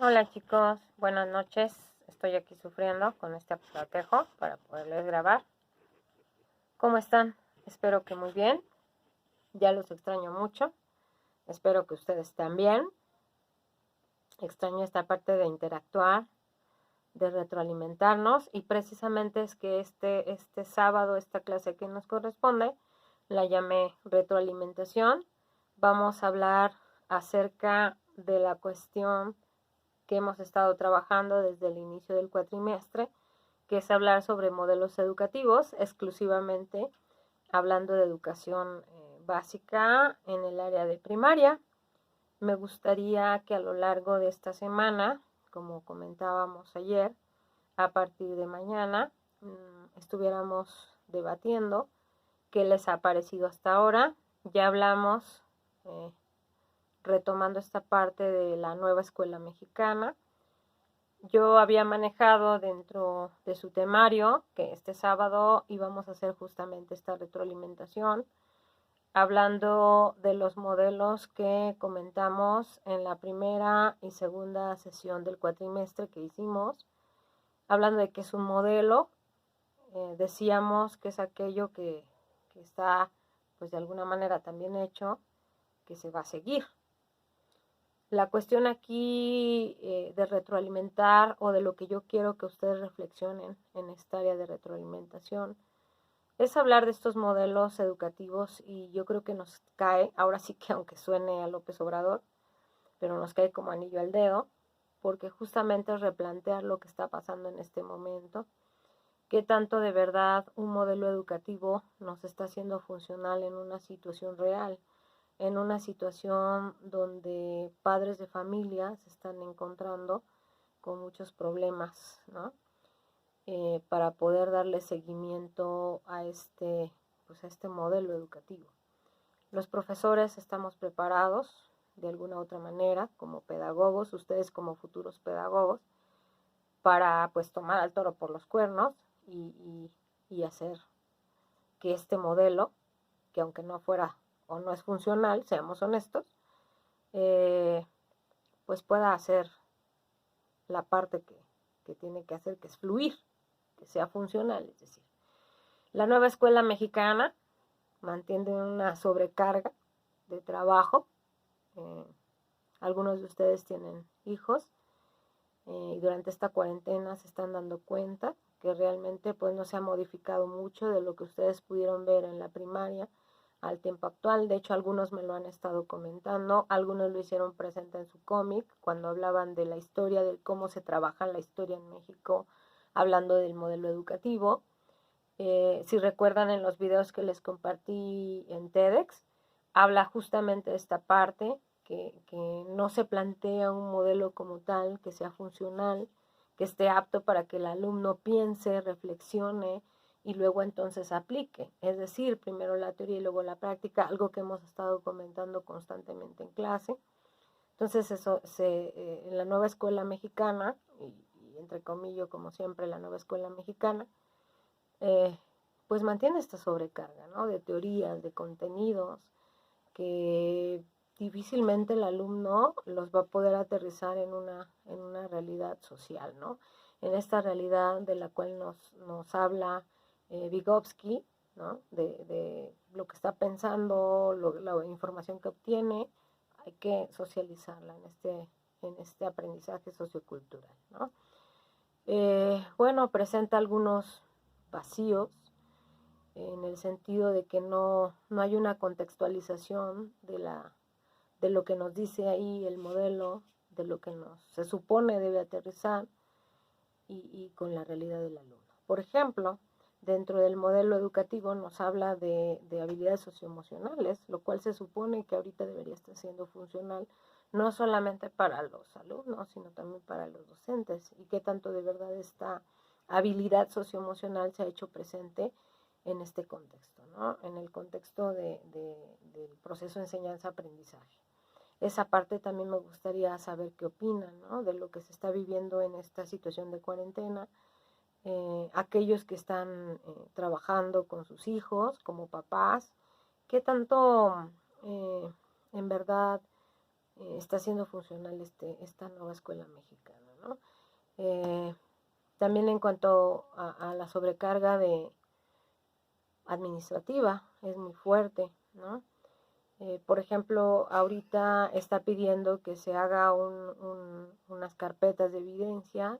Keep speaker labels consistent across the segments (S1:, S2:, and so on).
S1: Hola chicos, buenas noches. Estoy aquí sufriendo con este apartejo para poderles grabar. ¿Cómo están? Espero que muy bien. Ya los extraño mucho. Espero que ustedes también. Extraño esta parte de interactuar, de retroalimentarnos y precisamente es que este sábado, esta clase que nos corresponde, la llamé retroalimentación. Vamos a hablar acerca de la cuestión que hemos estado trabajando desde el inicio del cuatrimestre, que es hablar sobre modelos educativos, exclusivamente hablando de educación básica en el área de primaria. Me gustaría que a lo largo de esta semana, como comentábamos ayer, a partir de mañana, estuviéramos debatiendo qué les ha parecido hasta ahora. Ya hablamos, retomando esta parte de la nueva escuela mexicana. Yo había manejado dentro de su temario que este sábado íbamos a hacer justamente esta retroalimentación, hablando de los modelos que comentamos en la primera y segunda sesión del cuatrimestre que hicimos, hablando de que es un modelo, decíamos que es aquello que está pues de alguna manera también hecho, que se va a seguir. La cuestión aquí de retroalimentar o de lo que yo quiero que ustedes reflexionen en esta área de retroalimentación es hablar de estos modelos educativos y yo creo que nos cae, ahora sí que aunque suene a López Obrador, pero nos cae como anillo al dedo, porque justamente es replantear lo que está pasando en este momento, qué tanto de verdad un modelo educativo nos está haciendo funcional en una situación real, en una situación donde padres de familia se están encontrando con muchos problemas, ¿no? Para poder darle seguimiento a pues a este modelo educativo. Los profesores estamos preparados de alguna u otra manera como pedagogos, ustedes como futuros pedagogos, para pues tomar al toro por los cuernos y hacer que este modelo, que aunque no fuera o no es funcional, seamos honestos, pues pueda hacer la parte que tiene que hacer, que es fluir, que sea funcional. Es decir, la nueva escuela mexicana mantiene una sobrecarga de trabajo. Algunos de ustedes tienen hijos y durante esta cuarentena se están dando cuenta que realmente pues no se ha modificado mucho de lo que ustedes pudieron ver en la primaria al tiempo actual. De hecho, algunos me lo han estado comentando, algunos lo hicieron presente en su cómic cuando hablaban de la historia, de cómo se trabaja la historia en México, hablando del modelo educativo. Si recuerdan en los videos que les compartí en TEDx, habla justamente de esta parte, que no se plantea un modelo como tal, que sea funcional, que esté apto para que el alumno piense, reflexione y luego entonces aplique. Es decir, primero la teoría y luego la práctica, algo que hemos estado comentando constantemente en clase. Entonces, en la nueva escuela mexicana, y entre comillas, como siempre, la nueva escuela mexicana, pues mantiene esta sobrecarga, ¿no? De teorías, de contenidos, que difícilmente el alumno los va a poder aterrizar en una realidad social, ¿no? En esta realidad de la cual nos habla Vygotsky, ¿no? De lo que está pensando, la información que obtiene, hay que socializarla en este aprendizaje sociocultural, ¿no? Bueno, presenta algunos vacíos en el sentido de que no hay una contextualización de lo que nos dice ahí el modelo, de lo que se supone debe aterrizar y con la realidad del alumno. Por ejemplo, dentro del modelo educativo nos habla de habilidades socioemocionales, lo cual se supone que ahorita debería estar siendo funcional no solamente para los alumnos, sino también para los docentes, y qué tanto de verdad esta habilidad socioemocional se ha hecho presente en este contexto, ¿no? En el contexto del proceso de enseñanza-aprendizaje. Esa parte también me gustaría saber qué opinan, ¿no? De lo que se está viviendo en esta situación de cuarentena. Aquellos que están trabajando con sus hijos como papás, qué tanto en verdad está siendo funcional esta nueva escuela mexicana, ¿no? También en cuanto a la sobrecarga administrativa, es muy fuerte, ¿no? Por ejemplo, ahorita está pidiendo que se haga unas carpetas de evidencias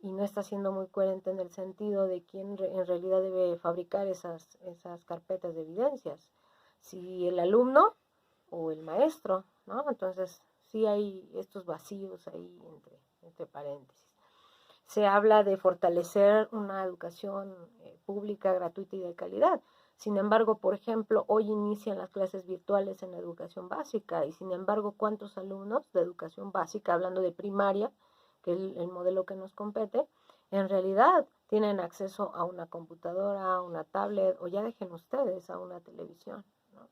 S1: y no está siendo muy coherente en el sentido de quién en realidad debe fabricar esas carpetas de evidencias, si el alumno o el maestro, ¿no? Entonces sí hay estos vacíos ahí entre paréntesis. Se habla de fortalecer una educación pública, gratuita y de calidad. Sin embargo, por ejemplo, hoy inician las clases virtuales en la educación básica y sin embargo, ¿cuántos alumnos de educación básica, hablando de primaria, que es el modelo que nos compete, en realidad tienen acceso a una computadora, a una tablet o ya dejen ustedes a una televisión, ¿no?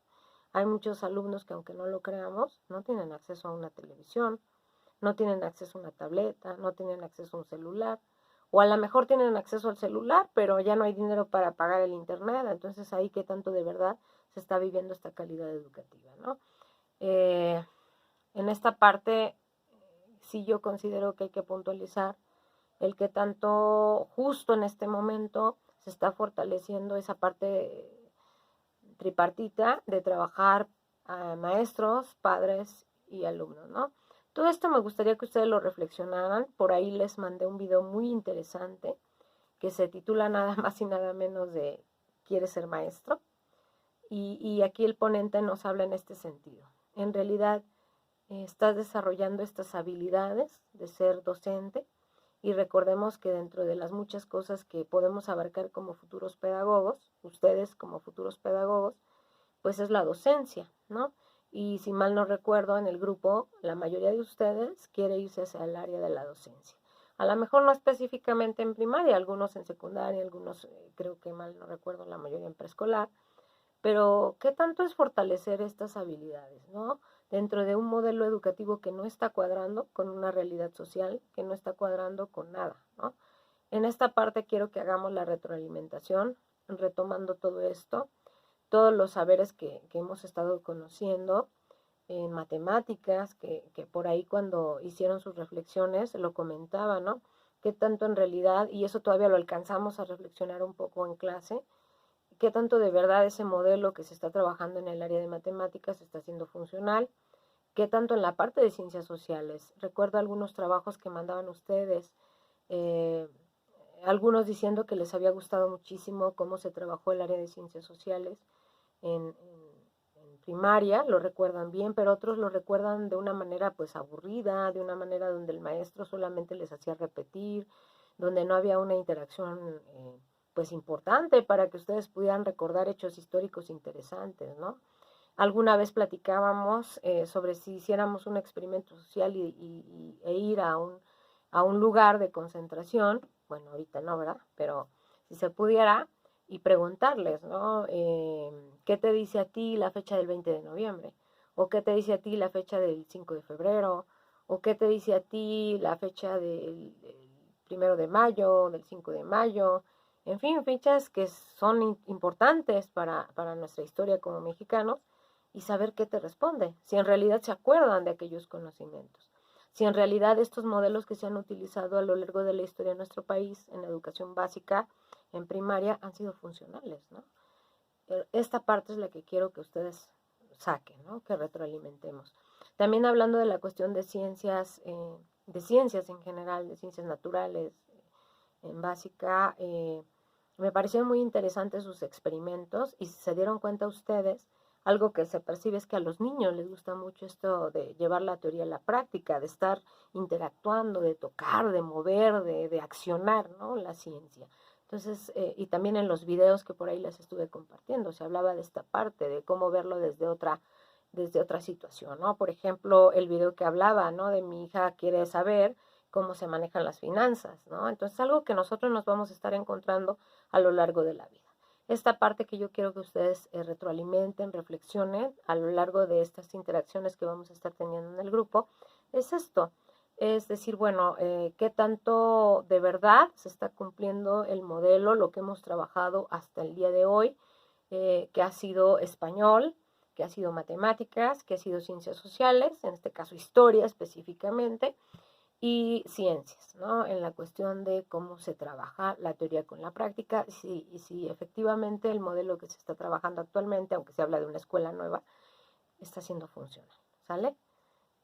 S1: Hay muchos alumnos que aunque no lo creamos, no tienen acceso a una televisión, no tienen acceso a una tableta, no tienen acceso a un celular, o a lo mejor tienen acceso al celular, pero ya no hay dinero para pagar el internet, entonces ahí qué tanto de verdad se está viviendo esta calidad educativa, ¿no? En esta parte sí yo considero que hay que puntualizar el que tanto justo en este momento se está fortaleciendo esa parte tripartita de trabajar a maestros, padres y alumnos, ¿no? Todo esto me gustaría que ustedes lo reflexionaran. Por ahí les mandé un video muy interesante que se titula nada más y nada menos de ¿Quieres ser maestro? Y aquí el ponente nos habla en este sentido. En realidad estás desarrollando estas habilidades de ser docente y recordemos que dentro de las muchas cosas que podemos abarcar como futuros pedagogos, ustedes como futuros pedagogos, pues es la docencia, ¿no? Y si mal no recuerdo, en el grupo, la mayoría de ustedes quiere irse hacia el área de la docencia. A lo mejor no específicamente en primaria, algunos en secundaria, algunos, creo que mal no recuerdo, la mayoría en preescolar, pero ¿qué tanto es fortalecer estas habilidades, ¿no? Dentro de un modelo educativo que no está cuadrando con una realidad social, que no está cuadrando con nada, ¿no? En esta parte quiero que hagamos la retroalimentación, retomando todo esto, todos los saberes que hemos estado conociendo en matemáticas, que por ahí cuando hicieron sus reflexiones lo comentaba, ¿no? Qué tanto en realidad, y eso todavía lo alcanzamos a reflexionar un poco en clase, qué tanto de verdad ese modelo que se está trabajando en el área de matemáticas está siendo funcional, qué tanto en la parte de ciencias sociales. Recuerdo algunos trabajos que mandaban ustedes, eh, algunos diciendo que les había gustado muchísimo cómo se trabajó el área de ciencias sociales en primaria, lo recuerdan bien, pero otros lo recuerdan de una manera pues aburrida, de una manera donde el maestro solamente les hacía repetir, donde no había una interacción pues importante para que ustedes pudieran recordar hechos históricos interesantes, ¿no? Alguna vez platicábamos sobre si hiciéramos un experimento social e ir a un lugar de concentración, bueno, ahorita no, ¿verdad? Pero si se pudiera, y preguntarles, ¿no? ¿Qué te dice a ti la fecha del 20 de noviembre? ¿O qué te dice a ti la fecha del 5 de febrero? ¿O qué te dice a ti la fecha del 1 de mayo, del 5 de mayo? En fin, fechas que son importantes para nuestra historia como mexicanos y saber qué te responde, si en realidad se acuerdan de aquellos conocimientos, si en realidad estos modelos que se han utilizado a lo largo de la historia de nuestro país en educación básica, en primaria, han sido funcionales, ¿no? Esta parte es la que quiero que ustedes saquen, ¿no? Que retroalimentemos. También hablando de la cuestión de ciencias en general, de ciencias naturales, en básica, me parecieron muy interesantes sus experimentos y si se dieron cuenta ustedes, algo que se percibe es que a los niños les gusta mucho esto de llevar la teoría a la práctica, de estar interactuando, de tocar, de mover, de accionar, ¿no? La ciencia. Entonces, y también en los videos que por ahí les estuve compartiendo, se hablaba de esta parte, de cómo verlo desde otra situación, ¿no? Por ejemplo, el video que hablaba, ¿no? De mi hija quiere saber cómo se manejan las finanzas, ¿no? Entonces, algo que nosotros nos vamos a estar encontrando a lo largo de la vida. Esta parte que yo quiero que ustedes retroalimenten, reflexionen a lo largo de estas interacciones que vamos a estar teniendo en el grupo, es esto. Es decir, bueno, qué tanto de verdad se está cumpliendo el modelo, lo que hemos trabajado hasta el día de hoy, que ha sido español, que ha sido matemáticas, que ha sido ciencias sociales, en este caso historia específicamente, y ciencias, ¿no? En la cuestión de cómo se trabaja la teoría con la práctica, y si efectivamente el modelo que se está trabajando actualmente, aunque se habla de una escuela nueva, está siendo funcional, ¿sale?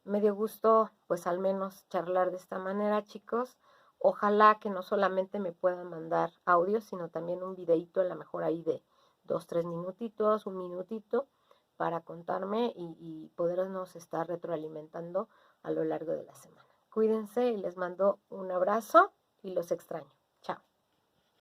S1: Me dio gusto, pues al menos charlar de esta manera, chicos. Ojalá que no solamente me puedan mandar audio, sino también un videito, a lo mejor ahí de 2, 3 minutitos, un minutito, para contarme y podernos estar retroalimentando a lo largo de la semana. Cuídense y les mando un abrazo y los extraño.